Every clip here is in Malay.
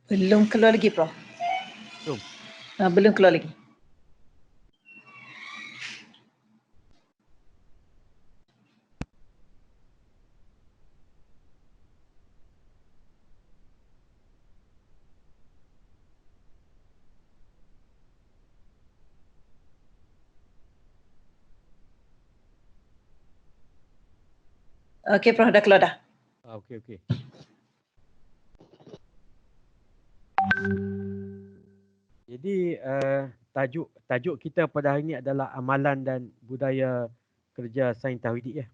Belum keluar lagi, Prof. Belum. Belum keluar lagi. Okey, Prof, dah keluar dah. Okey. Jadi tajuk kita pada hari ini adalah amalan dan budaya kerja sains tauhid ya.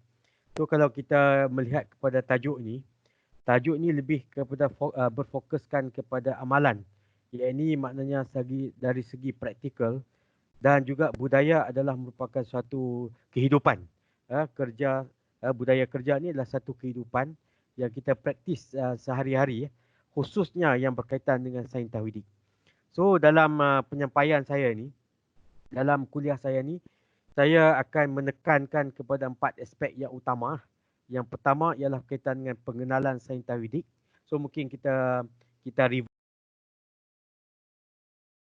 So kalau kita melihat kepada tajuk ni lebih kepada berfokuskan kepada amalan. Yang ini maknanya dari segi praktikal dan juga budaya adalah merupakan suatu kehidupan. Budaya kerja ni adalah satu kehidupan yang kita praktis sehari-hari khususnya yang berkaitan dengan sains tauhid. So dalam penyampaian saya ni, dalam kuliah saya ni, saya akan menekankan kepada 4 aspek yang utama. Yang pertama ialah berkaitan dengan pengenalan sains tauhid. So mungkin kita review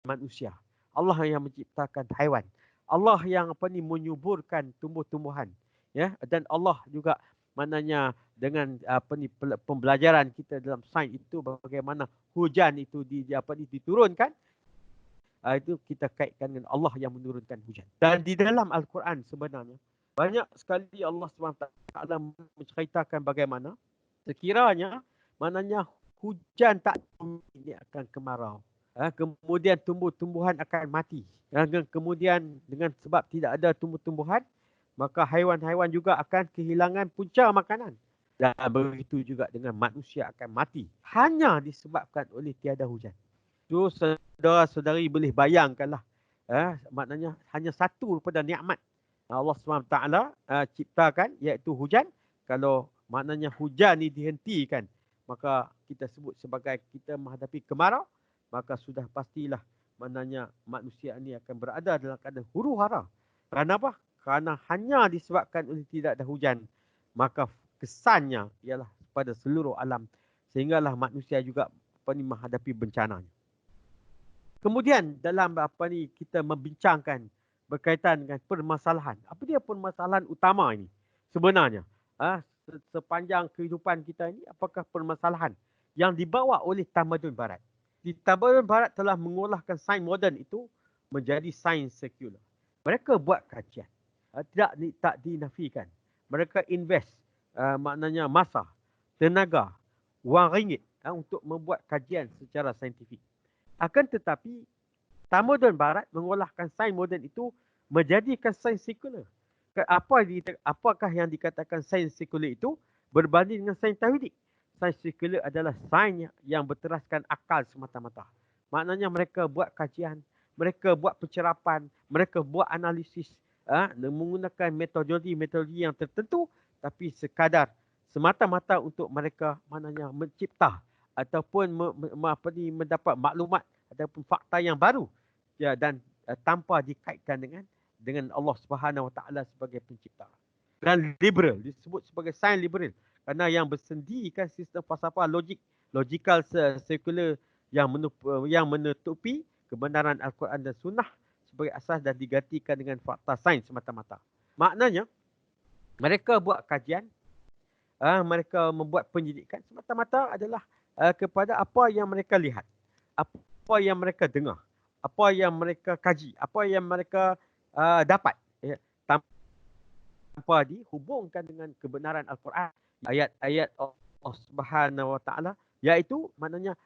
manusia. Allah yang menciptakan haiwan. Allah yang menyuburkan tumbuh-tumbuhan. Ya, dan Allah juga maknanya dengan pembelajaran kita dalam sains itu bagaimana hujan itu diturunkan. Itu kita kaitkan dengan Allah yang menurunkan hujan. Dan di dalam Al-Quran sebenarnya banyak sekali Allah SWT menceritakan bagaimana sekiranya maknanya hujan tak ini akan kemarau. Kemudian tumbuh-tumbuhan akan mati. Dan kemudian dengan sebab tidak ada tumbuh-tumbuhan, maka haiwan-haiwan juga akan kehilangan punca makanan. Dan begitu juga dengan manusia akan mati. Hanya disebabkan oleh tiada hujan. So saudara-saudari boleh bayangkanlah. Maknanya hanya satu daripada nikmat Allah SWT ciptakan iaitu hujan. Kalau maknanya hujan ni dihentikan, maka kita sebut sebagai kita menghadapi kemarau, maka sudah pastilah maknanya manusia ni akan berada dalam keadaan huru-hara. Kenapa? Kerana hanya disebabkan oleh tidak ada hujan, maka kesannya ialah pada seluruh alam, sehinggalah manusia juga menghadapi bencananya. Kemudian dalam kita membincangkan berkaitan dengan permasalahan. Apa dia permasalahan utama ini? Sebenarnya, sepanjang kehidupan kita ini, apakah permasalahan yang dibawa oleh tamadun barat? Di tamadun barat telah mengolahkan sains moden itu menjadi sains sekular. Mereka buat kajian. Tak dinafikan. Mereka invest maknanya masa, tenaga, wang ringgit untuk membuat kajian secara saintifik. Akan tetapi, tamadun barat mengolahkan sains moden itu menjadikan sains sekular. Apakah yang dikatakan sains sekular itu berbanding dengan sains tauhid? Sains sekular adalah sains yang berteraskan akal semata-mata. Maknanya mereka buat kajian, mereka buat pencerapan, mereka buat analisis menggunakan metodologi yang tertentu, tapi sekadar semata-mata untuk mereka maknanya mencipta ataupun mendapat maklumat ataupun fakta yang baru dan tanpa dikaitkan dengan Allah Subhanahu Wa Taala sebagai pencipta. Dan liberal disebut sebagai sains liberal kerana yang bersendikan sistem falsafah logikal sekular yang menutupi kebenaran Al-Quran dan Sunnah sebagai asas dan digantikan dengan fakta sains semata-mata. Maknanya mereka buat kajian, mereka membuat penyidikan semata-mata adalah kepada apa yang mereka lihat, apa yang mereka dengar, apa yang mereka kaji, apa yang mereka dapat, tanpa dihubungkan dengan kebenaran Al-Quran, ayat-ayat Allah Subhanahu Wa Taala, iaitu maknanya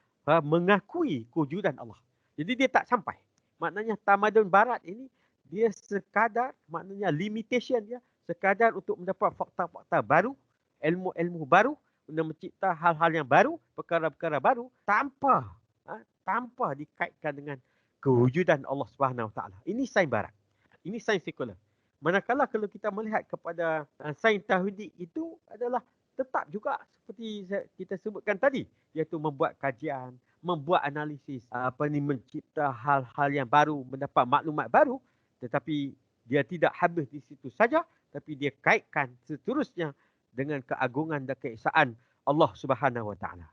mengakui kewujudan Allah. Jadi dia tak sampai. Maknanya tamadun barat ini dia sekadar maknanya limitation dia sekadar untuk mendapat fakta-fakta baru, ilmu-ilmu baru, untuk mencipta hal-hal yang baru, perkara-perkara baru tanpa dikaitkan dengan kewujudan Allah Subhanahu Wa Taala. Ini sains barat. Ini sains sekular. Manakala kalau kita melihat kepada sains tauhid itu adalah tetap juga seperti kita sebutkan tadi, iaitu membuat kajian, membuat analisis, mencipta hal-hal yang baru, mendapat maklumat baru, tetapi dia tidak habis di situ saja, tapi dia kaitkan seterusnya dengan keagungan dan keesaan Allah Subhanahu Wa Taala.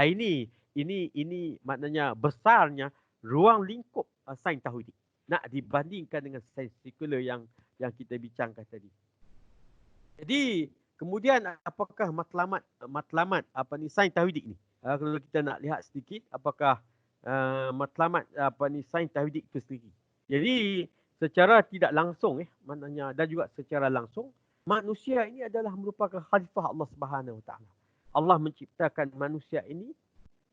Ini ini maknanya besarnya ruang lingkup sains tauhid. Nak dibandingkan dengan sains sekular yang kita bincangkan tadi. Jadi kemudian apakah matlamat sains tauhid ni? Kalau kita nak lihat sedikit apakah matlamat sains tauhid itu sendiri. Jadi secara tidak langsung maknanya dan juga secara langsung manusia ini adalah merupakan khalifah Allah Subhanahu Wa Taala. Allah menciptakan manusia ini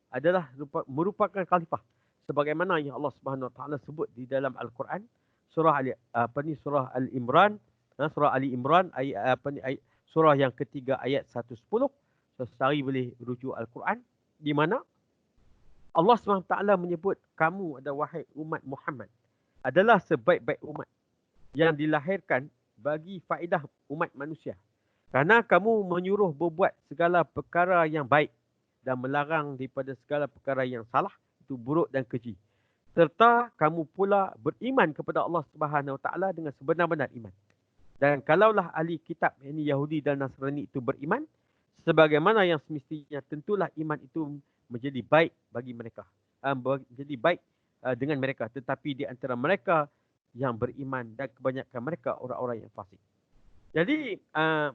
adalah merupakan khalifah sebagaimana yang Allah Subhanahu Wa Taala sebut di dalam Al-Quran surah surah Al-Imran, surah Ali Imran ayat surah yang ketiga ayat 110. Sesari boleh rujuk Al-Quran di mana Allah SWT menyebut kamu ada wahai umat Muhammad adalah sebaik-baik umat yang dilahirkan bagi faedah umat manusia. Kerana kamu menyuruh berbuat segala perkara yang baik dan melarang daripada segala perkara yang salah, itu buruk dan keji. Serta kamu pula beriman kepada Allah Subhanahu Wa Taala dengan sebenar-benar iman. Dan kalaulah ahli kitab ini Yahudi dan Nasrani itu beriman, sebagaimana yang semestinya tentulah iman itu menjadi baik bagi mereka. Menjadi baik dengan mereka. Tetapi di antara mereka yang beriman dan kebanyakan mereka orang-orang yang fasik. Jadi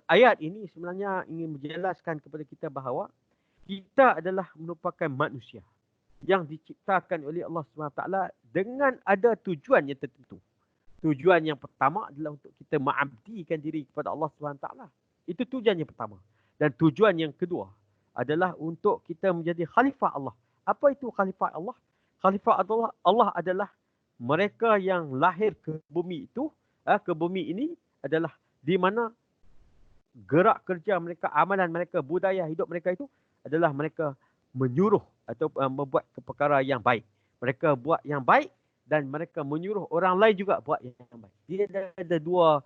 ayat ini sebenarnya ingin menjelaskan kepada kita bahawa kita adalah merupakan manusia yang diciptakan oleh Allah SWT dengan ada tujuan yang tertentu. Tujuan yang pertama adalah untuk kita mengabdikan diri kepada Allah SWT. Itu tujuan yang pertama. Dan tujuan yang kedua adalah untuk kita menjadi khalifah Allah. Apa itu khalifah Allah? Khalifah Allah adalah mereka yang lahir ke bumi itu, ke bumi ini adalah di mana gerak kerja mereka, amalan mereka, budaya hidup mereka itu adalah mereka menyuruh atau membuat perkara yang baik. Mereka buat yang baik dan mereka menyuruh orang lain juga buat yang baik. Dia ada dua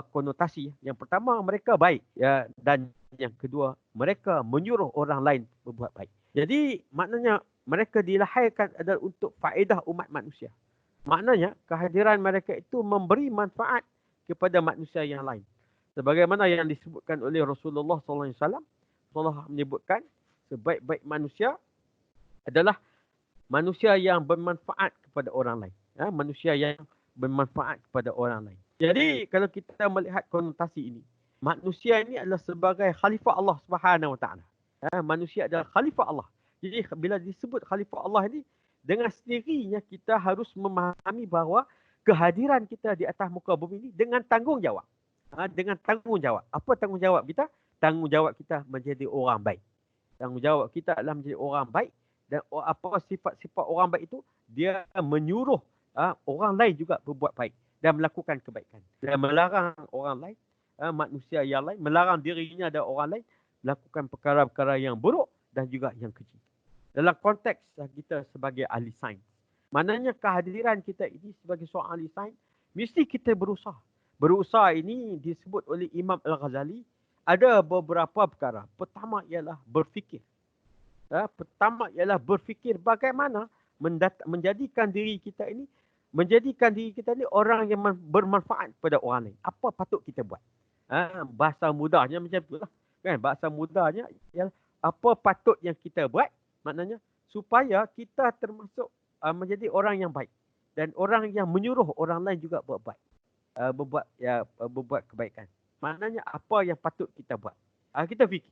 konotasi. Yang pertama mereka baik ya, dan yang kedua mereka menyuruh orang lain berbuat baik. Jadi maknanya mereka dilahirkan adalah untuk faedah umat manusia. Maknanya kehadiran mereka itu memberi manfaat kepada manusia yang lain. Sebagaimana yang disebutkan oleh Rasulullah SAW, Allah menyebutkan sebaik-baik manusia adalah manusia yang bermanfaat kepada orang lain. Manusia yang bermanfaat kepada orang lain. Jadi kalau kita melihat konotasi ini, manusia ini adalah sebagai khalifah Allah Subhanahu Wa Taala. Manusia adalah khalifah Allah. Jadi bila disebut khalifah Allah ini, dengan sendirinya kita harus memahami bahawa kehadiran kita di atas muka bumi ini dengan tanggungjawab. Dengan tanggungjawab. Apa tanggungjawab kita? Tanggungjawab kita menjadi orang baik. Tanggungjawab kita adalah menjadi orang baik. Dan apa sifat-sifat orang baik itu? Dia menyuruh orang lain juga berbuat baik dan melakukan kebaikan. Dan melarang orang lain, manusia yang lain, melarang dirinya dan orang lain melakukan perkara-perkara yang buruk dan juga yang keji. Dalam konteks kita sebagai ahli sains. Maknanya kehadiran kita ini sebagai seorang ahli sains, mesti kita berusaha. Berusaha ini disebut oleh Imam Al-Ghazali, ada beberapa perkara. Pertama ialah berfikir. Pertama ialah berfikir bagaimana menjadikan diri kita ini orang yang bermanfaat kepada orang lain. Apa patut kita buat? Bahasa mudahnya macam itulah. Kan? Bahasa mudahnya ialah apa patut yang kita buat, maknanya supaya kita termasuk menjadi orang yang baik dan orang yang menyuruh orang lain juga buat baik. Berbuat kebaikan. Maknanya apa yang patut kita buat. Kita fikir.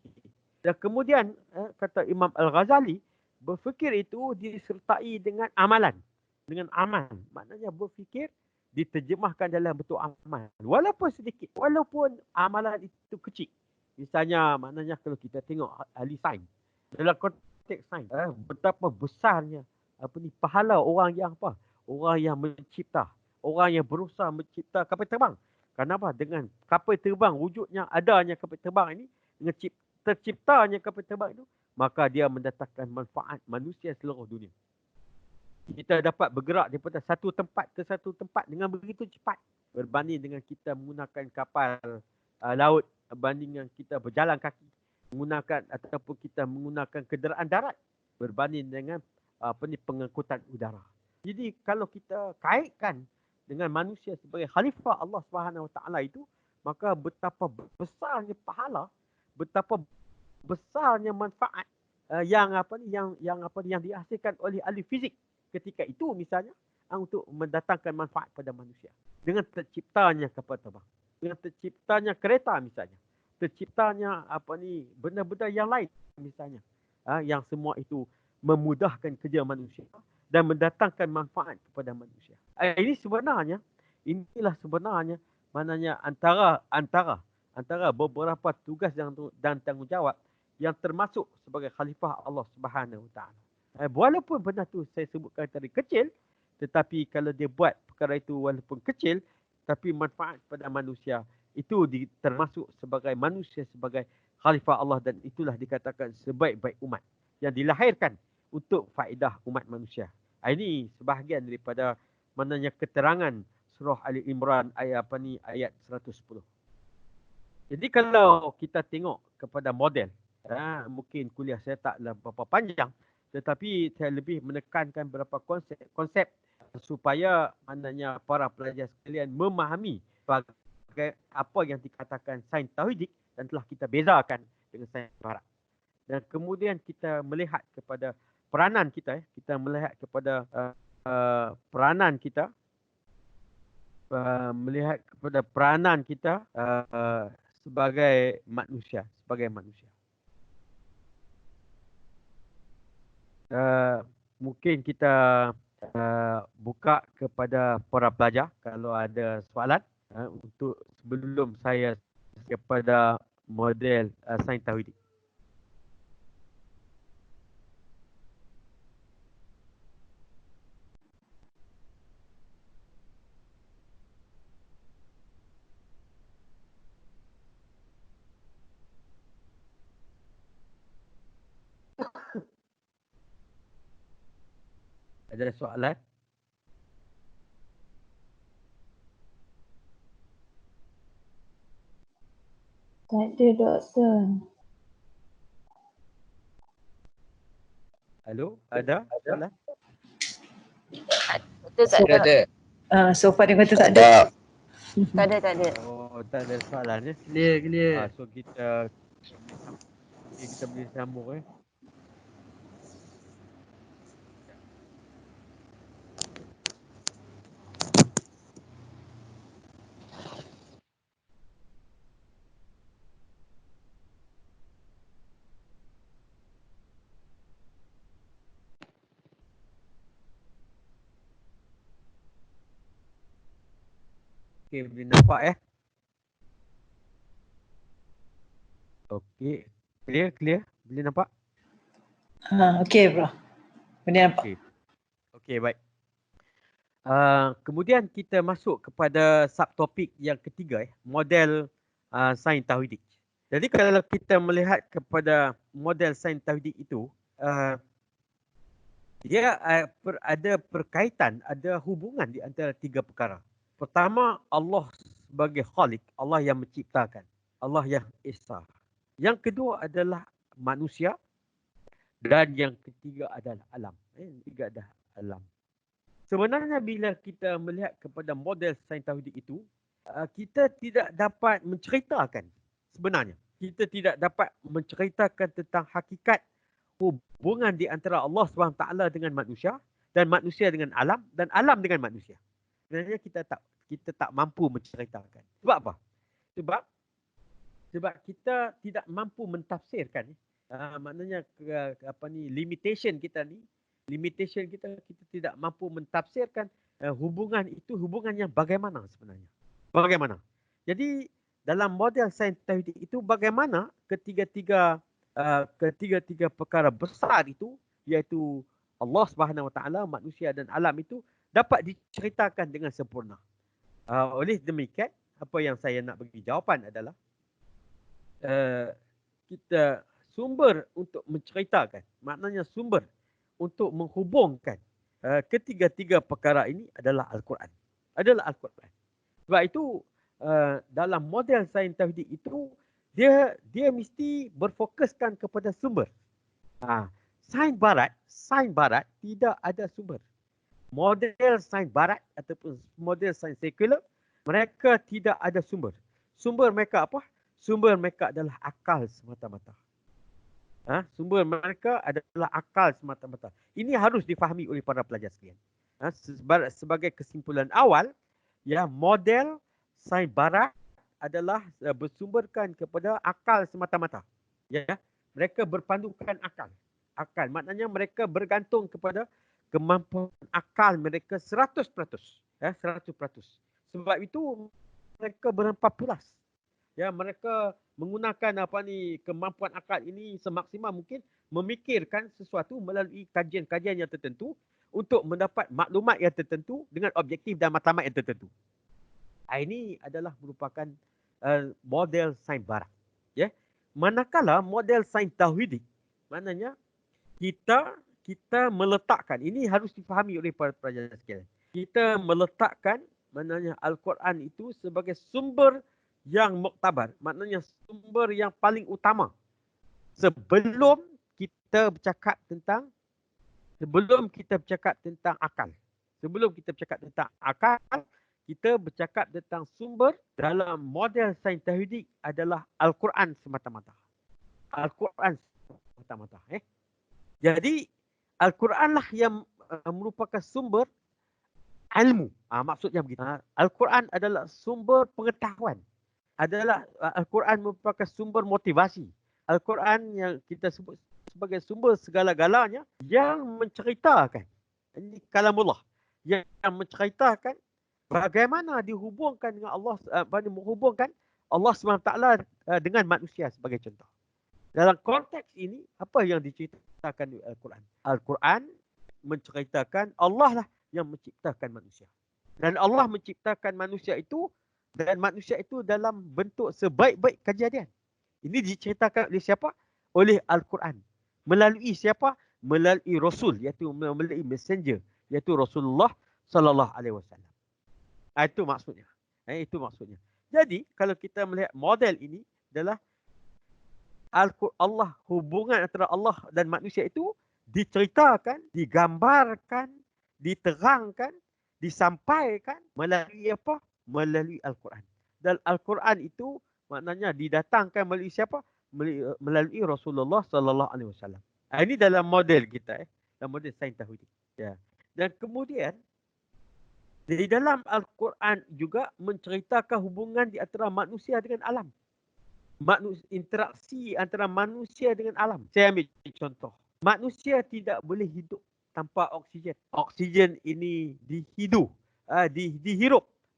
Dan kemudian kata Imam Al-Ghazali, berfikir itu disertai dengan amalan. Dengan amal. Maknanya berfikir diterjemahkan dalam bentuk amal. Walaupun sedikit. Walaupun amalan itu kecil. Misalnya maknanya kalau kita tengok ahli sains. Dalam konteks sains. Betapa besarnya pahala orang yang orang yang mencipta. Orang yang berusaha mencipta kapal terbang. Kenapa? Dengan kapal terbang wujudnya adanya kapal terbang ini. Dengan terciptanya kapal terbang itu. Maka dia mendatangkan manfaat manusia seluruh dunia. Kita dapat bergerak daripada satu tempat ke satu tempat dengan begitu cepat. Berbanding dengan kita menggunakan kapal laut. Berbanding dengan kita berjalan kaki. Ataupun kita menggunakan kenderaan darat. Berbanding dengan pengangkutan udara. Jadi kalau kita kaitkan dengan manusia sebagai khalifah Allah Subhanahu Wa Taala itu, maka betapa besarnya pahala, betapa besarnya manfaat yang dihasilkan oleh ahli fizik ketika itu misalnya untuk mendatangkan manfaat pada manusia. Dengan terciptanya kapal terbang, dengan terciptanya kereta misalnya, terciptanya benda-benda yang lain misalnya, yang semua itu memudahkan kerja manusia dan mendatangkan manfaat kepada manusia. Inilah sebenarnya maknanya antara beberapa tugas dan tanggungjawab yang termasuk sebagai khalifah Allah Subhanahu Wa Taala. Walaupun benda tu saya sebutkan tadi kecil, tetapi kalau dia buat perkara itu walaupun kecil, tapi manfaat pada manusia, itu termasuk sebagai manusia sebagai khalifah Allah, dan itulah dikatakan sebaik-baik umat yang dilahirkan untuk faedah umat manusia. Ini sebahagian daripada maknanya keterangan surah Ali Imran ayat 110. Jadi kalau kita tengok kepada model, mungkin kuliah saya taklah berapa panjang, tetapi saya lebih menekankan beberapa konsep supaya maknanya para pelajar sekalian memahami sebagai apa yang dikatakan sains tauhidik dan telah kita bezakan dengan sains barat. Dan kemudian kita melihat kepada peranan kita, kita melihat kepada peranan kita, melihat kepada peranan kita sebagai manusia. Mungkin kita buka kepada para pelajar kalau ada soalan untuk sebelum saya kepada model sains tauhidik. Ada soalan? Tak ada, Doktor. Halo, ada soalan? Betul tak ada? So far dia kata tak ada. Tak ada. Oh, tak ada soalan ya. Clear. So kita boleh sambung . Okey, boleh nampak . Okey, clear. Boleh nampak? Okey bro. Boleh nampak. Okey, baik. Kemudian kita masuk kepada subtopik yang ketiga, model sains tauhidik. Jadi kalau kita melihat kepada model sains tauhidik itu, dia ada perkaitan, ada hubungan di antara tiga perkara. Pertama, Allah sebagai Khalik, Allah yang menciptakan, Allah yang Esa. Yang kedua adalah manusia, dan yang ketiga adalah alam. Tiga adalah alam. Sebenarnya bila kita melihat kepada model sains tauhidik itu, kita tidak dapat menceritakan sebenarnya. Kita tidak dapat menceritakan tentang hakikat hubungan di antara Allah SWT dengan manusia, dan manusia dengan alam, dan alam dengan manusia. Sebenarnya kita tak mampu menceritakan. Sebab apa? Sebab kita tidak mampu mentafsirkan. Maknanya limitation kita tidak mampu mentafsirkan hubungan itu, hubungan yang bagaimana sebenarnya. Bagaimana? Jadi dalam model sains tauhidik itu, bagaimana ketiga-tiga perkara besar itu, iaitu Allah Subhanahu Wa Taala, manusia dan alam itu dapat diceritakan dengan sempurna. Oleh demikian, apa yang saya nak bagi jawapan adalah kita sumber untuk menceritakan, maknanya sumber untuk menghubungkan ketiga-tiga perkara ini adalah Al-Quran. Sebab itu dalam model sains tauhidik itu, dia mesti berfokuskan kepada sumber. Sains barat tidak ada sumber. Model sains barat ataupun model sains sekular, mereka tidak ada sumber. Sumber mereka apa? Sumber mereka adalah akal semata-mata. Sumber mereka adalah akal semata-mata. Ini harus difahami oleh para pelajar sekalian. Sebagai kesimpulan awal, ya, model sains barat adalah bersumberkan kepada akal semata-mata. Ya, mereka berpandukan akal. Akal maknanya mereka bergantung kepada kemampuan akal mereka 100%. Ya, 100%. Sebab itu mereka berempat pulas. Ya, mereka menggunakan kemampuan akal ini semaksimal mungkin, memikirkan sesuatu melalui kajian-kajian yang tertentu untuk mendapat maklumat yang tertentu dengan objektif dan matlamat yang tertentu. Ini adalah merupakan model sains barat. Ya. Manakala model sains tauhidik, maknanya kita meletakkan, ini harus difahami oleh para pelajar sekalian. Kita meletakkan maknanya Al-Quran itu sebagai sumber yang muktabar, maknanya sumber yang paling utama sebelum kita bercakap tentang akal. Sebelum kita bercakap tentang akal, kita bercakap tentang sumber dalam model sains tauhidik adalah Al-Quran semata-mata. Al-Quran semata-mata. Jadi Al-Quran lah yang merupakan sumber ilmu. Maksudnya begitu. Al-Quran adalah sumber pengetahuan. Al-Quran merupakan sumber motivasi. Al-Quran yang kita sebut sebagai sumber segala-galanya yang menceritakan, ini kalamullah, yang menceritakan bagaimana dihubungkan dengan Allah, menghubungkan Allah SWT dengan manusia sebagai contoh. Dalam konteks ini, apa yang diceritakan di Al-Quran? Al-Quran menceritakan Allah lah yang menciptakan manusia. Dan Allah menciptakan manusia itu, dan manusia itu dalam bentuk sebaik-baik kejadian. Ini diceritakan oleh siapa? Oleh Al-Quran. Melalui siapa? Melalui Rasul, iaitu melalui messenger, iaitu Rasulullah Sallallahu Alaihi Wasallam. Itu maksudnya. Itu maksudnya. Jadi kalau kita melihat model ini adalah Allah, hubungan antara Allah dan manusia itu diceritakan, digambarkan, diterangkan, disampaikan melalui apa? Melalui Al-Quran. Dan Al-Quran itu maknanya didatangkan melalui siapa? Melalui Rasulullah Sallallahu Alaihi Wasallam. Ini dalam model kita, dalam model sains tauhid. Ya. Dan kemudian di dalam Al-Quran juga menceritakan hubungan di antara manusia dengan alam. Interaksi antara manusia dengan alam. Saya ambil contoh. Manusia tidak boleh hidup tanpa oksigen. Oksigen ini dihirup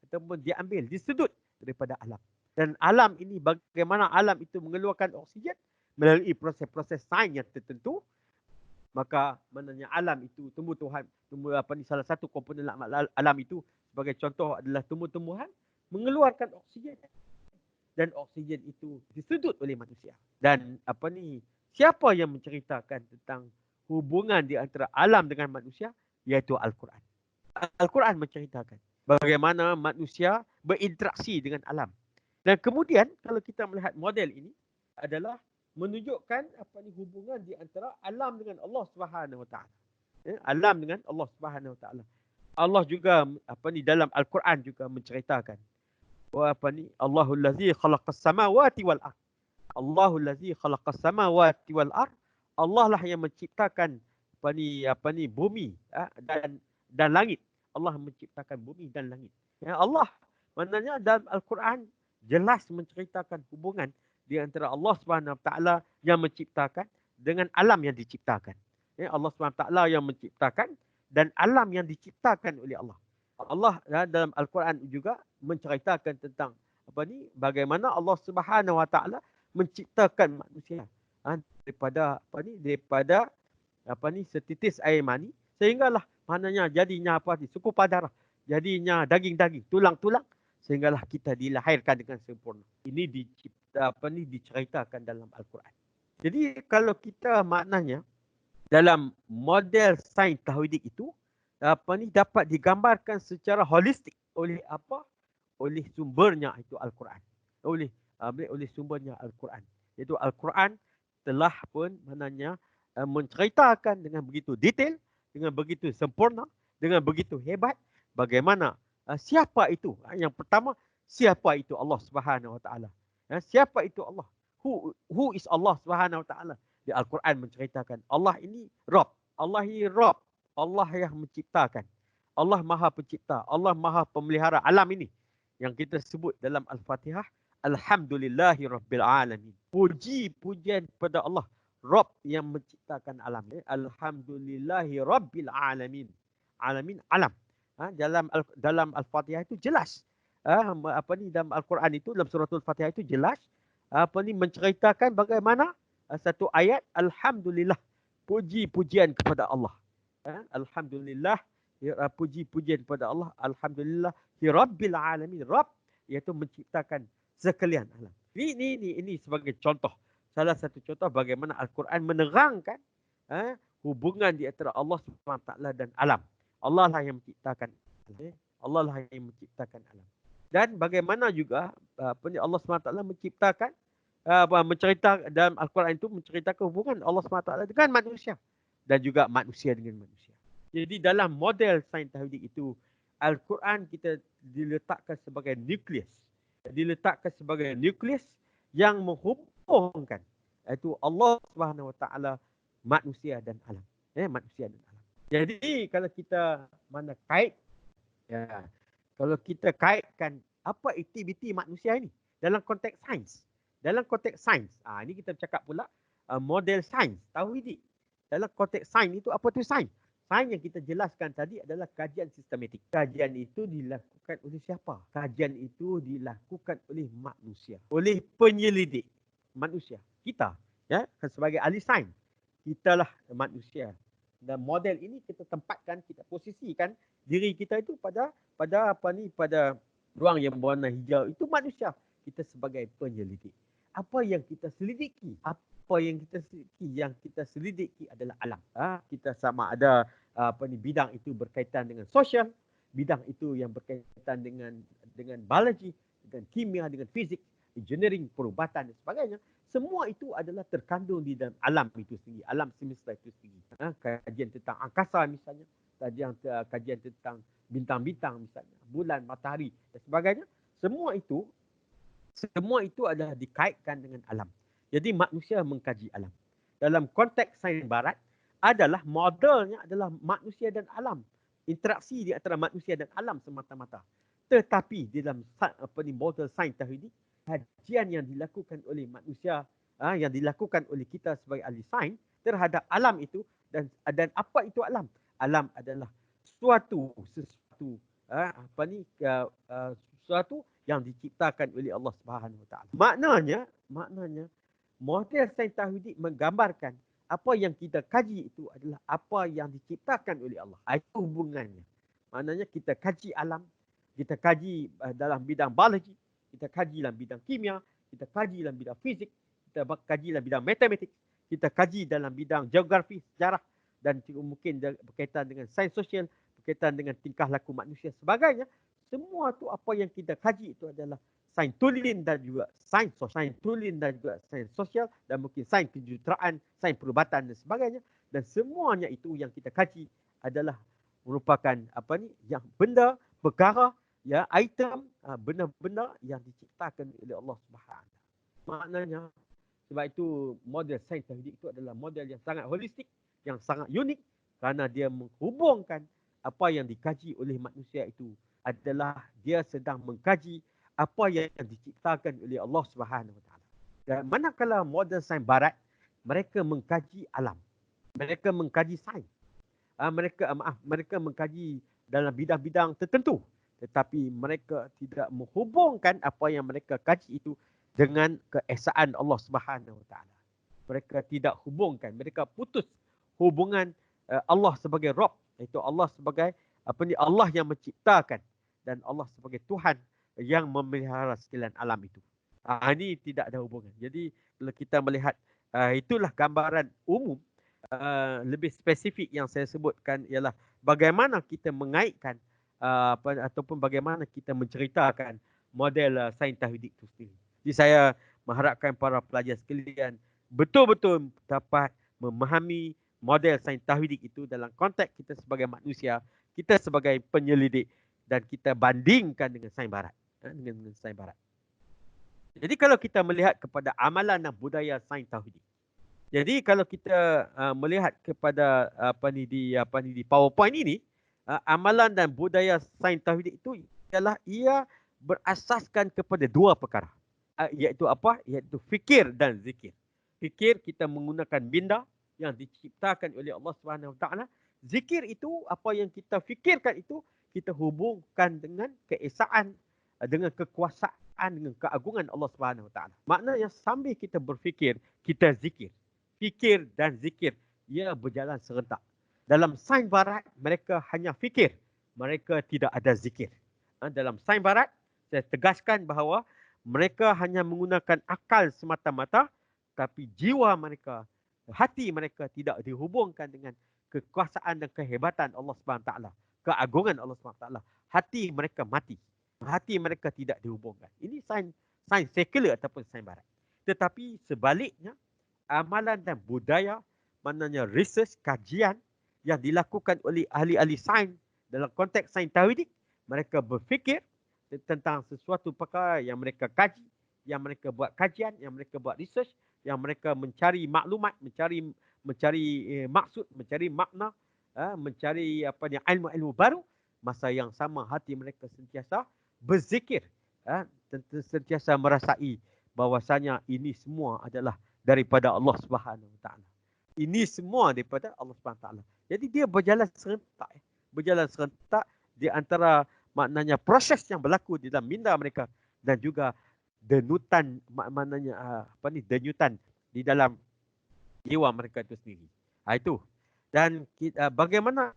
ataupun diambil, disedut daripada alam. Dan alam ini, bagaimana alam itu mengeluarkan oksigen melalui proses-proses sains yang tertentu, maka maknanya alam itu, salah satu komponen alam itu sebagai contoh adalah tumbuh-tumbuhan mengeluarkan oksigen. Dan oksigen itu disedut oleh manusia. Dan siapa yang menceritakan tentang hubungan di antara alam dengan manusia? Iaitu Al-Quran. Al-Quran menceritakan bagaimana manusia berinteraksi dengan alam. Dan kemudian kalau kita melihat model ini adalah menunjukkan hubungan di antara alam dengan Allah Subhanahu Wa Taala. Alam dengan Allah Subhanahu Wa Taala. Allah juga dalam Al-Quran juga menceritakan Allahul ladzi khalaqas samawati wal ard. Allahul ladzi khalaqas samawati wal ard. Allah lah yang menciptakan bumi dan langit. Allah menciptakan bumi dan langit. Ya, Allah maknanya dalam Al-Quran jelas menceritakan hubungan di antara Allah Subhanahu Wa Taala yang menciptakan dengan alam yang diciptakan. Ya, Allah Subhanahu Wa Taala yang menciptakan dan alam yang diciptakan oleh Allah. Allah dalam Al-Quran juga menceritakan tentang bagaimana Allah Subhanahu Wa Taala menciptakan manusia daripada setitis air mani, sehinggalah maknanya jadinya sekupan darah, jadinya daging-daging, tulang-tulang, sehinggalah kita dilahirkan dengan sempurna. Ini diceritakan dalam Al-Quran. Jadi kalau kita maknanya dalam model sains tauhidik itu dapat digambarkan secara holistik oleh oleh sumbernya itu Al-Quran. Oleh sumbernya Al-Quran. Iaitu Al-Quran telah pun maknanya menceritakan dengan begitu detail, dengan begitu sempurna, dengan begitu hebat bagaimana siapa itu. Yang pertama, siapa itu Allah Subhanahu Wa Taala. Siapa itu Allah? Who is Allah Subhanahu Wa Taala? Di Al-Quran menceritakan Allah ini Rabb. Allah ini Rabb. Allah yang menciptakan. Allah Maha Pencipta. Allah Maha Pemelihara alam ini. Yang kita sebut dalam Al-Fatihah. Alhamdulillahi Rabbil Alamin. Puji-pujian kepada Allah. Rabb yang menciptakan alam. Alhamdulillahi Rabbil Alamin. Alamin, alam. Dalam Al-Fatihah itu jelas. Dalam Al-Quran itu, dalam suratul Fatihah itu jelas. Menceritakan bagaimana satu ayat. Alhamdulillah. Puji-pujian kepada Allah. Alhamdulillah. Puji-pujian kepada Allah. Alhamdulillah. Rabbil Alamin. Rabb iaitu menciptakan sekalian alam. Ini sebagai contoh. Salah satu contoh bagaimana Al-Quran menerangkan hubungan di antara Allah SWT dan alam. Allah lah yang menciptakan. Allah lah yang menciptakan alam. Dan bagaimana juga Allah SWT menciptakan, menceritakan dalam Al-Quran itu menceritakan hubungan Allah SWT dengan manusia. Dan juga manusia dengan manusia. Jadi dalam model sains tauhid itu, Al-Quran kita diletakkan sebagai nukleus. Diletakkan sebagai nukleus yang menghubungkan iaitu Allah SWT, manusia dan alam. Manusia dan alam. Jadi kalau kita kalau kita kaitkan apa aktiviti manusia ini dalam konteks sains. Dalam konteks sains. Ini kita cakap pula model sains tauhid. Dalam konteks sains itu apa tu sains? Sains yang kita jelaskan tadi adalah kajian sistematik. Kajian itu dilakukan oleh siapa? Kajian itu dilakukan oleh manusia. Oleh penyelidik manusia. Kita sebagai ahli sains. Kitalah manusia. Dan model ini kita tempatkan, kita posisikan diri kita itu pada ruang yang berwarna hijau. Itu manusia. Kita sebagai penyelidik. Apa yang kita selidiki? Apa yang kita selidiki? Yang kita selidiki adalah alam. Kita sama ada bidang itu berkaitan dengan sosial, bidang itu yang berkaitan dengan biologi, dengan kimia, dengan fizik, engineering, perubatan dan sebagainya. Semua itu adalah terkandung di dalam alam itu sendiri, alam semesta itu sendiri. Kajian tentang angkasa misalnya, kajian tentang bintang-bintang misalnya, bulan, matahari dan sebagainya. Semua itu adalah dikaitkan dengan alam. Jadi manusia mengkaji alam. Dalam konteks sains barat adalah modelnya adalah manusia dan alam. Interaksi di antara manusia dan alam semata-mata. Tetapi di dalam model sains tauhid, kajian yang dilakukan oleh manusia, yang dilakukan oleh kita sebagai ahli sains terhadap alam itu dan apa itu alam? Alam adalah sesuatu yang diciptakan oleh Allah Subhanahu Wa Taala. Maknanya model sains tauhid menggambarkan apa yang kita kaji itu adalah apa yang diciptakan oleh Allah. Itu hubungannya. Maknanya kita kaji alam, kita kaji dalam bidang biologi, kita kaji dalam bidang kimia, kita kaji dalam bidang fizik, kita kaji dalam bidang matematik, kita kaji dalam bidang geografi, sejarah dan mungkin berkaitan dengan sains sosial, berkaitan dengan tingkah laku manusia sebagainya. Semua tu apa yang kita kaji itu adalah sains tulen dan juga sains sosial dan mungkin sains kejuruteraan, sains perubatan dan sebagainya. Dan semuanya itu yang kita kaji adalah merupakan yang benda, perkara, item, benda-benda yang diciptakan oleh Allah Subhanahu. Maknanya sebab itu model sains tauhid itu adalah model yang sangat holistik, yang sangat unik kerana dia menghubungkan apa yang dikaji oleh manusia itu adalah dia sedang mengkaji apa yang diciptakan oleh Allah Subhanahu Wa Taala. Dan manakala model sains barat, mereka mengkaji alam. Mereka mengkaji sains. Mereka mengkaji dalam bidang-bidang tertentu. Tetapi mereka tidak menghubungkan apa yang mereka kaji itu dengan keesaan Allah Subhanahu Wa Taala. Mereka tidak hubungkan, mereka putus hubungan Allah sebagai Rabb, iaitu Allah sebagai Allah yang menciptakan dan Allah sebagai Tuhan yang memelihara sekalian alam itu. Ini tidak ada hubungan. Jadi kalau kita melihat itulah gambaran umum, lebih spesifik yang saya sebutkan ialah bagaimana kita mengaitkan ataupun bagaimana kita menceritakan model sains tauhid itu sendiri. Jadi saya mengharapkan para pelajar sekalian betul-betul dapat memahami model sains tauhid itu dalam konteks kita sebagai manusia, kita sebagai penyelidik dan kita bandingkan dengan sains barat. Dengan sains barat. Jadi kalau kita melihat kepada amalan dan budaya sains tauhid, Jadi kalau kita melihat kepada di PowerPoint ini, amalan dan budaya sains tauhid itu ialah ia berasaskan kepada dua perkara. Iaitu apa? Iaitu fikir dan zikir. Fikir kita menggunakan minda yang diciptakan oleh Allah Subhanahu Wa Taala. Zikir itu apa yang kita fikirkan itu kita hubungkan dengan keesaan, dengan kekuasaan, dengan keagungan Allah Subhanahu Wa Taala. Maknanya sambil kita berfikir, kita zikir. Fikir dan zikir ia berjalan serentak. Dalam sains barat mereka hanya fikir, mereka tidak ada zikir. Dalam sains barat saya tegaskan bahawa mereka hanya menggunakan akal semata-mata, tapi jiwa mereka, hati mereka tidak dihubungkan dengan kekuasaan dan kehebatan Allah Subhanahu Taala, keagungan Allah Subhanahu Taala. Hati mereka mati. Hati mereka tidak dihubungkan. Ini sains sekular ataupun sains barat. Tetapi sebaliknya, amalan dan budaya, maknanya research, kajian yang dilakukan oleh ahli-ahli sains dalam konteks sains tauhid, mereka berfikir tentang sesuatu perkara yang mereka kaji, yang mereka buat kajian, yang mereka buat research, yang mereka mencari maklumat, mencari maksud, mencari makna, mencari ilmu-ilmu baru. Masa yang sama hati mereka sentiasa berzikir, sentiasa merasai bahwasanya ini semua adalah daripada Allah Subhanahu Wa Taala. Ini semua daripada Allah Subhanahu Wa Taala. Jadi dia berjalan serentak, berjalan serentak di antara maknanya proses yang berlaku di dalam minda mereka dan juga denyutan, maknanya denyutan di dalam jiwa mereka itu sendiri. Itu. Dan bagaimana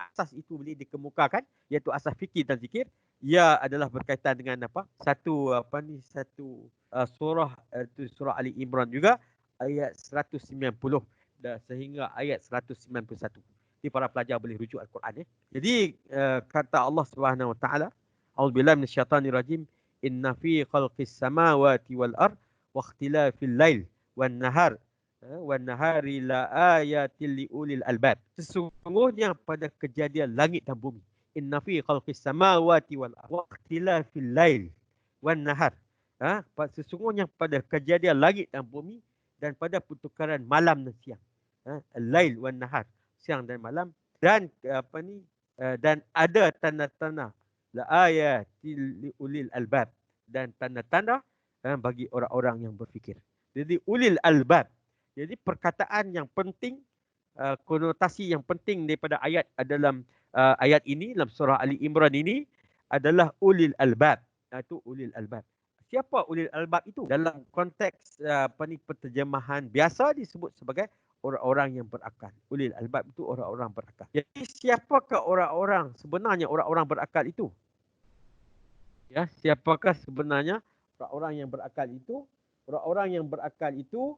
asas itu boleh dikemukakan, iaitu asas fikir dan zikir. Ia adalah berkaitan dengan apa? Satu surah, itu surah Ali Imran juga, ayat 190 sehingga ayat 191. Jadi para pelajar boleh rujuk Al-Quran. Jadi kata Allah Subhanahu Wa Taala, A'udzubillahi minasyaitanir rajim, inna fi khalqis samawati wal ard wa ikhtilafil lail wan nahar wan nahari la ayatil liulil albab. Sesungguhnya pada kejadian langit dan bumi, inna fi khalqis samawati wal ard wa ikhtilafil lail wan nahar. Sesungguhnya pada kejadian langit dan bumi dan pada pertukaran malam dan siang. Al-lail wan nahar, siang dan malam, dan dan ada tanda-tanda la ayatil ulil albab, dan tanda-tanda bagi orang-orang yang berfikir. Jadi ulil albab. Jadi perkataan yang penting, konotasi yang penting daripada ayat dalam ayat ini, dalam surah Ali Imran ini adalah ulil albab. Itu ulil albab. Siapa ulil albab itu? Dalam konteks penterjemahan biasa disebut sebagai orang-orang yang berakal. Ulil albab itu orang-orang berakal. Jadi siapakah orang-orang sebenarnya orang-orang berakal itu? Ya, siapakah sebenarnya orang-orang yang berakal itu? Orang-orang yang berakal itu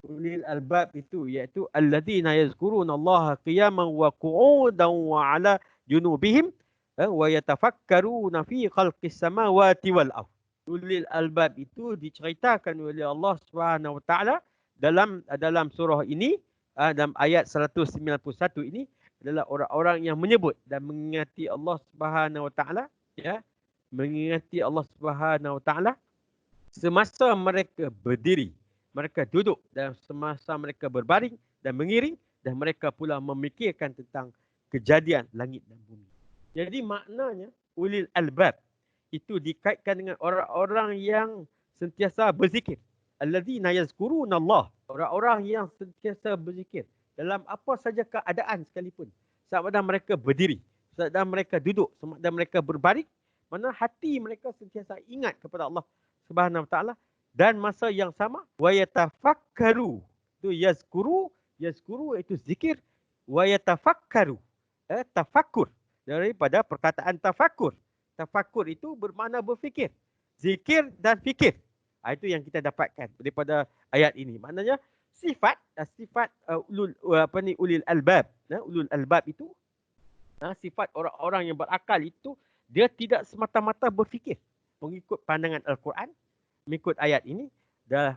ulil albab itu iaitu alladzina yazkuruna Allah qiyaman wa qu'udan wa 'ala junubihim wa yatafakkaruna fi khalqis samawati wal ardh. Ulil albab itu diceritakan oleh Allah Subhanahu Wa Taala dalam surah ini, dalam ayat 191 ini adalah orang-orang yang menyebut dan mengingati Allah Subhanahu Wa Taala, ya, mengingati Allah Subhanahu Wa Taala semasa mereka berdiri, mereka duduk, dan semasa mereka berbaring dan mengiring, dan mereka pula memikirkan tentang kejadian langit dan bumi. Jadi maknanya ulil albab itu dikaitkan dengan orang-orang yang sentiasa berzikir. Alladzina yazkuruna Allah. Orang-orang yang sentiasa berzikir dalam apa saja keadaan sekalipun. Sama ada mereka berdiri, sama ada mereka duduk, sama ada mereka berbaring, mana hati mereka sentiasa ingat kepada Allah Subhanahu Wa Taala, dan masa yang sama wa yatafakkaru. Itu yazkuru itu zikir, wa yatafakkaru. Tafakkur, daripada perkataan tafakkur. Tafakkur itu bermakna berfikir. Zikir dan fikir. Itu yang kita dapatkan daripada ayat ini. Maknanya sifat ulil albab. Ulul albab itu sifat orang-orang yang berakal itu, dia tidak semata-mata berfikir mengikut pandangan Al-Quran, mengikut ayat ini. Dah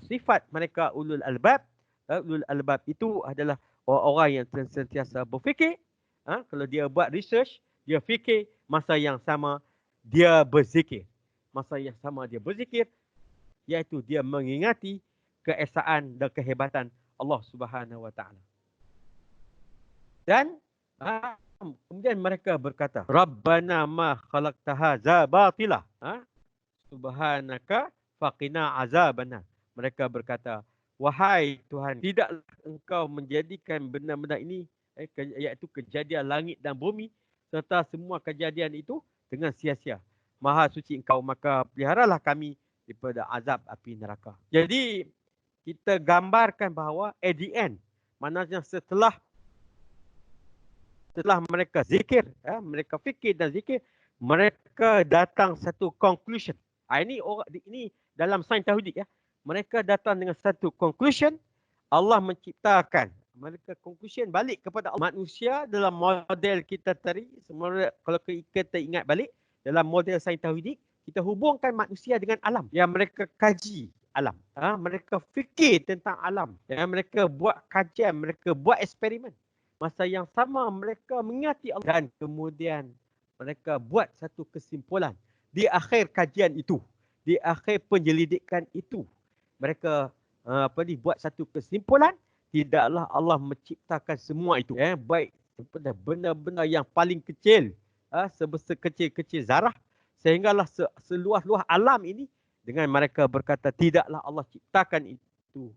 sifat mereka ulul albab. Ulul albab itu adalah orang-orang yang sentiasa berfikir. Kalau dia buat research, dia fikir, masa yang sama dia berzikir. masa yang sama dia berzikir, iaitu dia mengingati keesaan dan kehebatan Allah Subhanahu Wa Taala. Dan kemudian mereka berkata, Rabbana ma khalaqta hadza batila. Subhanaka faqina azabana. Mereka berkata, wahai Tuhan, tidaklah engkau menjadikan benda-benda ini, iaitu kejadian langit dan bumi, serta semua kejadian itu dengan sia-sia. Maha suci engkau, maka peliharalah kami daripada azab api neraka. Jadi, kita gambarkan bahawa at the end, maknanya setelah mereka zikir, mereka fikir dan zikir, mereka datang satu conclusion. Ini dalam sains tauhid ya. Mereka datang dengan satu conclusion. Allah menciptakan. Mereka conclusion balik kepada Allah. Manusia dalam model kita tadi, kalau kita ingat balik, dalam model sains tauhid, kita hubungkan manusia dengan alam. Yang mereka kaji alam. Mereka fikir tentang alam. Mereka buat kajian, mereka buat eksperimen. Masa yang sama mereka mengingati Allah. Dan kemudian mereka buat satu kesimpulan. Di akhir kajian itu, di akhir penyelidikan itu, mereka buat satu kesimpulan, tidaklah Allah menciptakan semua itu. Baik benda-benda yang paling kecil, sebesar kecil-kecil zarah, sehinggalah seluas-luas alam ini, dengan mereka berkata tidaklah Allah ciptakan itu,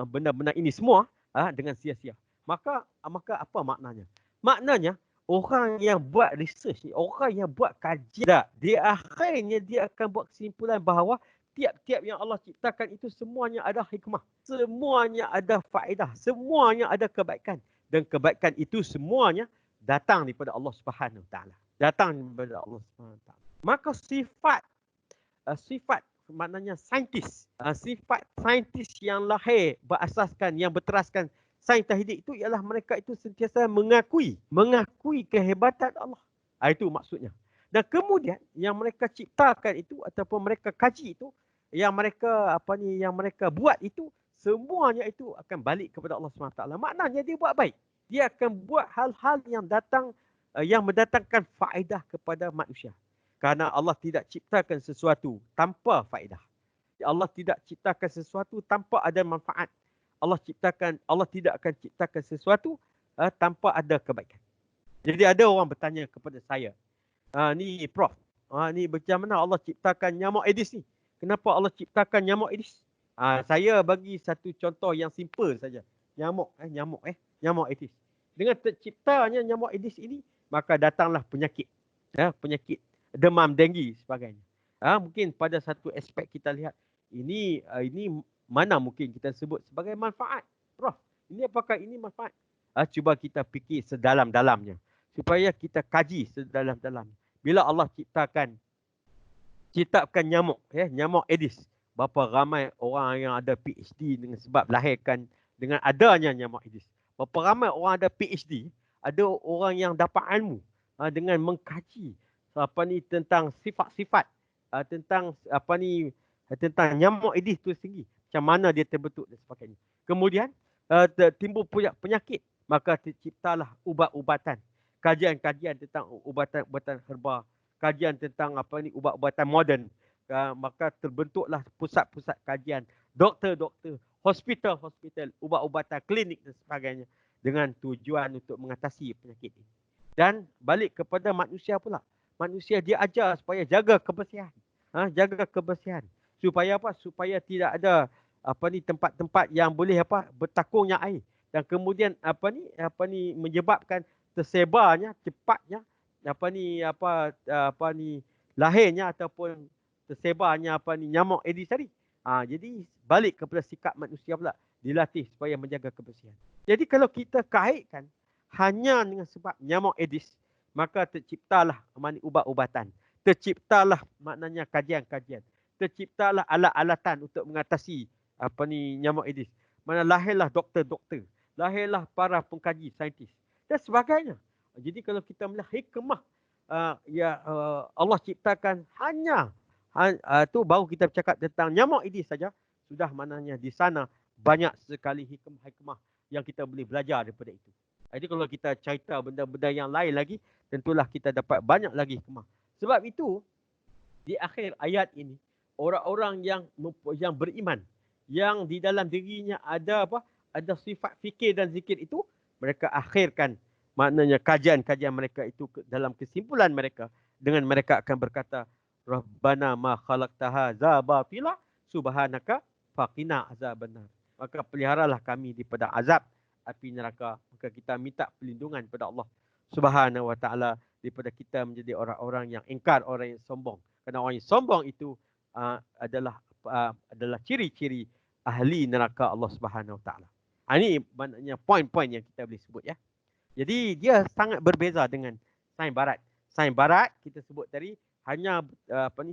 benda-benda ini semua dengan sia-sia. Maka apa maknanya? Maknanya orang yang buat research ni, orang yang buat kajian, di akhirnya dia akan buat kesimpulan bahawa tiap-tiap yang Allah ciptakan itu semuanya ada hikmah. Semuanya ada faedah. Semuanya ada kebaikan. Dan kebaikan itu semuanya datang daripada Allah Subhanahu Wa Taala. Datang daripada Allah Subhanahu Wa Taala. Maka sifat maknanya saintis. Sifat saintis yang lahir berasaskan, yang berteraskan sains tauhid itu ialah mereka itu sentiasa mengakui kehebatan Allah. Itu maksudnya. Dan kemudian yang mereka ciptakan itu ataupun mereka kaji itu, yang mereka buat itu, semuanya itu akan balik kepada Allah SWT. Maknanya dia buat baik. Dia akan buat hal-hal yang mendatangkan faedah kepada manusia. Kerana Allah tidak ciptakan sesuatu tanpa faedah. Allah tidak ciptakan sesuatu tanpa ada manfaat. Allah tidak akan ciptakan sesuatu tanpa ada kebaikan. Jadi ada orang bertanya kepada saya, ni Prof, ni macam mana Allah ciptakan nyamuk Aedes ni? Kenapa Allah ciptakan nyamuk Aedes? Saya bagi satu contoh yang simple saja. Nyamuk Aedes. Dengan terciptanya nyamuk Aedes ini, maka datanglah penyakit. Penyakit demam, denggi sebagainya. Mungkin pada satu aspek kita lihat, ini mana mungkin kita sebut sebagai manfaat. Prof, ini apakah ini manfaat? Cuba kita fikir sedalam-dalamnya. Supaya kita kaji sedalam-dalamnya. Bila Allah ciptakan nyamuk, nyamuk Aedes. Berapa ramai orang yang ada PhD dengan sebab lahirkan dengan adanya nyamuk Aedes. Berapa ramai orang ada PhD, ada orang yang dapat ilmu dengan mengkaji tentang sifat-sifat, tentang nyamuk Aedes itu sendiri. Macam mana dia terbentuk dan sebagainya. Kemudian timbul penyakit, maka terciptalah ubat-ubatan. Kajian-kajian tentang ubatan-ubatan herba, kajian tentang ubat-ubatan moden. Maka terbentuklah pusat-pusat kajian, doktor-doktor, hospital-hospital, ubat-ubatan, klinik dan sebagainya, dengan tujuan untuk mengatasi penyakit ini. Dan balik kepada manusia pula. Manusia dia ajar supaya jaga kebersihan. Jaga kebersihan. Supaya apa? Supaya tidak ada tempat-tempat yang boleh bertakungnya air. Dan kemudian menyebabkan tersebarnya cepatnya lahirnya ataupun tersebarnya nyamuk Aedes tadi. Jadi balik kepada sikap manusia pula, dilatih supaya menjaga kebersihan. Jadi kalau kita kaitkan hanya dengan sebab nyamuk Aedes, maka terciptalah ubat-ubatan. Terciptalah maknanya kajian-kajian. Terciptalah alat-alatan untuk mengatasi nyamuk Aedes. Mana lahirlah doktor-doktor, lahirlah para pengkaji saintis dan sebagainya. Jadi kalau kita melihat hikmah Allah ciptakan hanya tu baru kita bercakap tentang nyamuk Aedes saja, sudah maknanya di sana banyak sekali hikmah-hikmah yang kita boleh belajar daripada itu. Jadi kalau kita cerita benda-benda yang lain lagi, tentulah kita dapat banyak lagi hikmah. Sebab itu di akhir ayat ini, orang-orang yang beriman, yang di dalam dirinya ada apa? Ada sifat fikir dan zikir itu, mereka akhirkan maknanya kajian-kajian mereka itu dalam kesimpulan mereka dengan mereka akan berkata, Rabbana ma khalaqta hadza batila subhanaka faqina azabannar. Maka peliharalah kami daripada azab api neraka. Maka kita minta perlindungan kepada Allah Subhanahu wa taala daripada kita menjadi orang-orang yang ingkar, orang yang sombong. Kerana orang yang sombong itu adalah ciri-ciri ahli neraka Allah Subhanahu wa taala. Ini maknanya poin-poin yang kita boleh sebut ya. Jadi dia sangat berbeza dengan sains barat. Sains barat kita sebut tadi hanya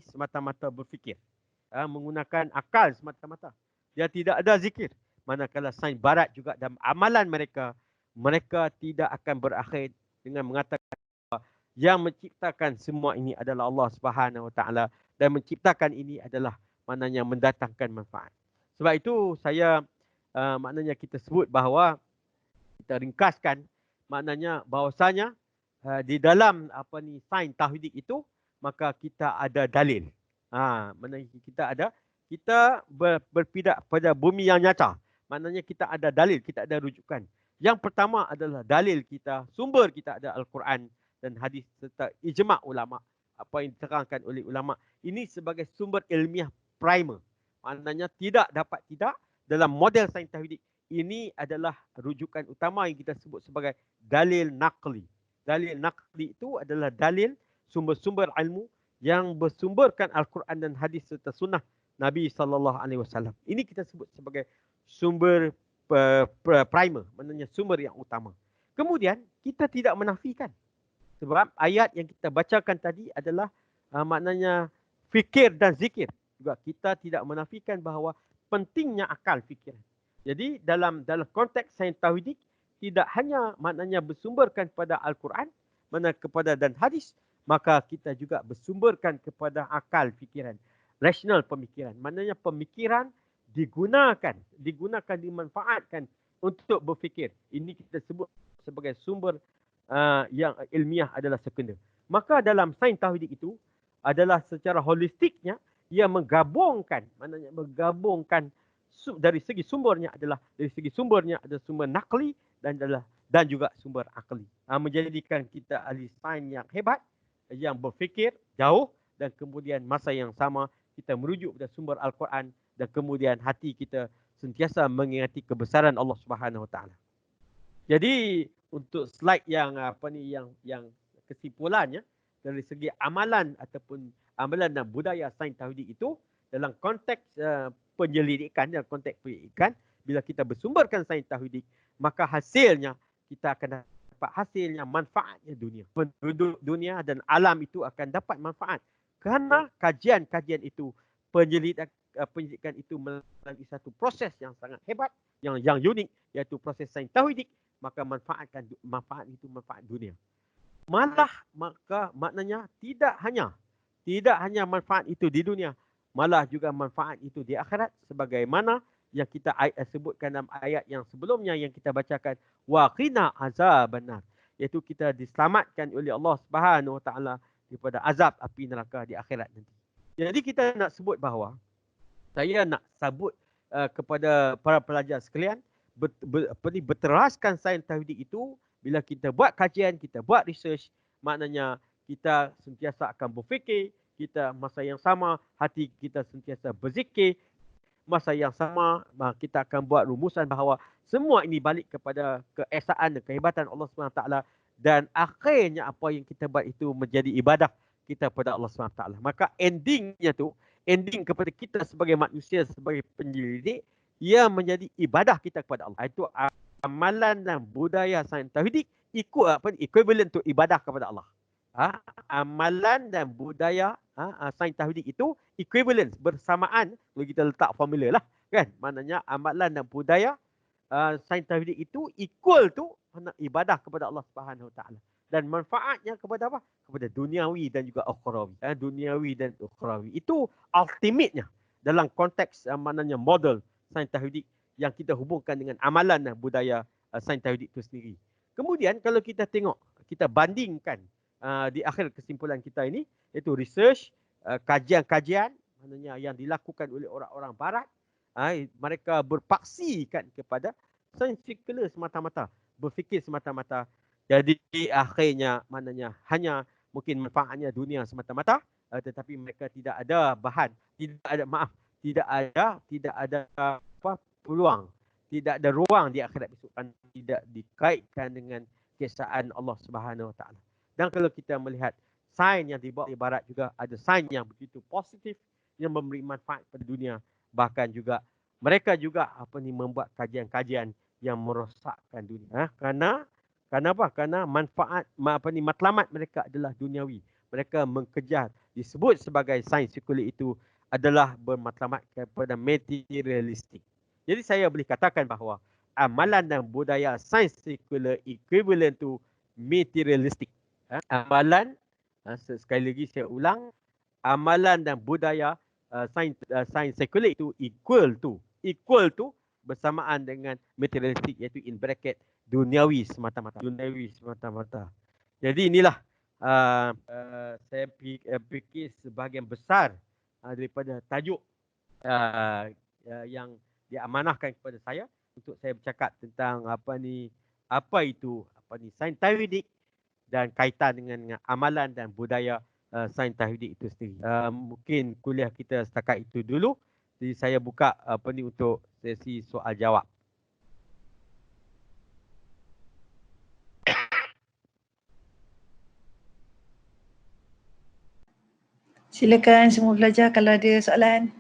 semata-mata berfikir. Menggunakan akal semata-mata. Dia tidak ada zikir. Manakala sains barat juga dalam amalan mereka, mereka tidak akan berakhir dengan mengatakan yang menciptakan semua ini adalah Allah Subhanahu wa taala dan menciptakan ini adalah maknanya mendatangkan manfaat. Sebab itu saya maknanya kita sebut bahawa kita ringkaskan maknanya bahawasanya di dalam sains tauhid itu maka kita ada dalil. Maknanya kita berpijak pada bumi yang nyata. Maknanya kita ada dalil, kita ada rujukan. Yang pertama adalah dalil kita, sumber kita ada Al-Quran dan hadis serta ijma' ulama. Apa yang diterangkan oleh ulama. Ini sebagai sumber ilmiah primer. Maknanya tidak dalam model sains tauhid. Ini adalah rujukan utama yang kita sebut sebagai dalil naqli. Dalil naqli itu adalah dalil sumber-sumber ilmu yang bersumberkan Al-Quran dan hadis serta sunnah Nabi SAW. Ini kita sebut sebagai sumber primer, maknanya sumber yang utama. Kemudian kita tidak menafikan. Sebab ayat yang kita bacakan tadi adalah maknanya fikir dan zikir. Juga kita tidak menafikan bahawa pentingnya akal fikiran. Jadi dalam konteks sains tauhid tidak hanya maknanya bersumberkan pada Al-Quran, mana kepada dan hadis, maka kita juga bersumberkan kepada akal fikiran, rasional pemikiran. Maknanya pemikiran dimanfaatkan untuk berfikir. Ini kita sebut sebagai sumber yang ilmiah adalah sekunder. Maka dalam sains tauhid itu adalah secara holistiknya ia menggabungkan dari segi sumbernya adalah sumber nakli dan juga sumber akli. Menjadikan kita ahli sains yang hebat, yang berfikir jauh dan kemudian masa yang sama kita merujuk pada sumber Al-Quran dan kemudian hati kita sentiasa mengingati kebesaran Allah Subhanahu wa taala. Jadi untuk slide yang yang kesimpulannya dari segi amalan ataupun amalan dan budaya sains tauhid itu dalam konteks penyelidikan, bila kita bersumberkan sains tauhid, maka hasilnya kita akan dapat hasilnya manfaatnya dunia. Penduduk dunia dan alam itu akan dapat manfaat. Kerana kajian-kajian itu, penyelidikan itu melalui satu proses yang sangat hebat, yang unik, iaitu proses sains tauhid, maka manfaat dunia. Maknanya tidak hanya manfaat itu di dunia, malah juga manfaat itu di akhirat, sebagaimana yang kita sebutkan dalam ayat yang sebelumnya yang kita bacakan, waqina azabannar, iaitu kita diselamatkan oleh Allah Subhanahu wa taala daripada azab api neraka di akhirat nanti. Jadi kita nak sebut bahawa saya nak sebut kepada para pelajar sekalian berteraskan sains tauhid itu bila kita buat kajian, kita buat research, maknanya kita sentiasa akan berfikir, kita masa yang sama hati kita sentiasa berzikir, masa yang sama kita akan buat rumusan bahawa semua ini balik kepada keesaan dan kehebatan Allah SWT, dan akhirnya apa yang kita buat itu menjadi ibadah kita kepada Allah SWT. Maka ending kepada kita sebagai manusia, sebagai penyelidik, ia menjadi ibadah kita kepada Allah. Itu amalan dan budaya sains tauhid equivalent to ibadah kepada Allah. Amalan dan budaya sains tauhid itu equivalent, bersamaan. Kalau kita letak formula lah kan, maknanya amalan dan budaya sains tauhid itu equal to ibadah kepada Allah Subhanahu wa taala, dan manfaatnya kepada apa? Kepada duniawi dan juga ukhrawi. Duniawi dan ukhrawi itu ultimate-nya dalam konteks maknanya model sains tauhid yang kita hubungkan dengan amalan dan budaya sains tauhid itu sendiri. Kemudian kalau kita tengok, kita bandingkan di akhir kesimpulan kita ini, iaitu research kajian-kajian maknanya yang dilakukan oleh orang-orang barat, mereka berpaksikan kepada sains sekular semata-mata, berfikir semata-mata. Jadi akhirnya maknanya hanya mungkin manfaatnya dunia semata-mata, tetapi mereka tidak ada bahan, tidak ada peluang, tidak ada ruang di akhirat besok, tidak dikaitkan dengan keesaan Allah Subhanahu Wa Taala. Dan kalau kita melihat sains yang dibawa di barat juga ada sains yang begitu positif yang memberi manfaat pada dunia, bahkan juga mereka juga membuat kajian-kajian yang merosakkan dunia. Karena apa? Karena manfaat matlamat mereka adalah duniawi. Mereka mengejar, disebut sebagai sains sekular itu adalah bermatlamat kepada materialistik. Jadi saya boleh katakan bahawa amalan dan budaya sains sekular equivalent to materialistik. Amalan, sekali lagi saya ulang, amalan dan budaya sains sekular itu equal to bersamaan dengan materialistik, iaitu in bracket duniawi semata-mata. Jadi inilah saya fikir sebahagian besar daripada tajuk yang diamanahkan kepada saya untuk saya bercakap tentang apa itu sains tauhidik dan kaitan dengan amalan dan budaya sains tauhidik itu sendiri. Mungkin kuliah kita setakat itu dulu. Jadi saya buka untuk sesi soal jawab. Silakan semua pelajar kalau ada soalan.